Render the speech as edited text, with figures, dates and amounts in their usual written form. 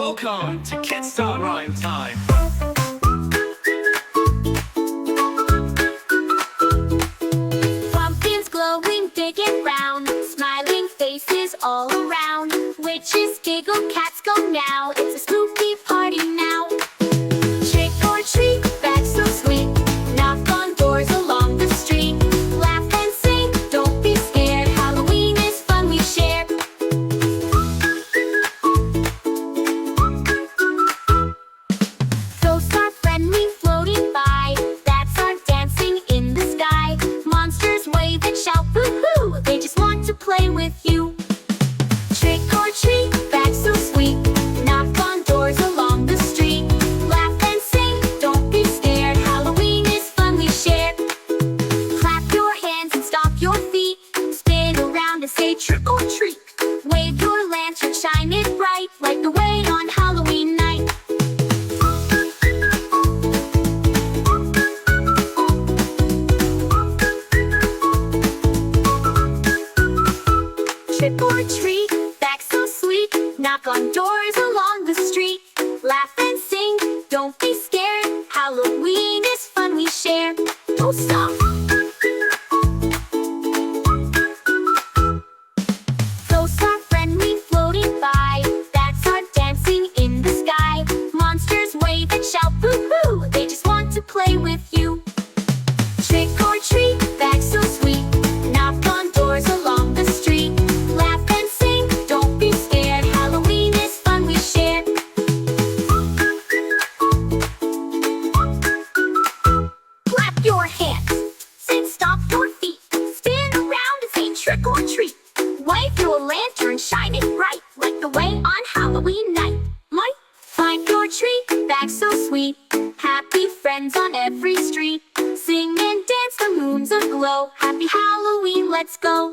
Welcome to KidTot Rhyme Time. Pumpkins glowing big and round, smiling faces all around. Witches giggle, cats go meow. It's a spooky party now. Trick or treat, that's so sweet. Knock on doors along the street. Laugh and sing, don't be scared. Halloween is fun we share. Ghosts are friendly floating by. That's our dancing in the sky. Monsters wave and shout boo-hoo. They just want to play with you. Trick or treat, that's so sweet. Knock on doors along the street. Laugh and sing, don't be scared. Halloween is fun we share. Clap your hands and stomp your feet. Spin around and say trick or treat. Wave your lantern, shine it bright, like the way on Halloween night. Trick or treat, that's so sweet. Knock on doors along the street. Laugh and sing, don't be scared. Halloween is fun we share. Oh, stop! Ghosts are friendly floating by. That's our dancing in the sky. Monsters wave and shout boo-hoo. They just want to play with you. Trick or treat, that's so sweet. Knock on doors along the street. Laugh and sing, don't be scared. Halloween is fun we share. Clap your hands, sing, stomp your feet. Spin around and say trick or treat. Wave your lantern, shine it bright, like the way on Halloween night. Might find your treat, that's so sweet. Happy friends on every street. Sing and dance, the moon's aglow. Happy Halloween, let's go.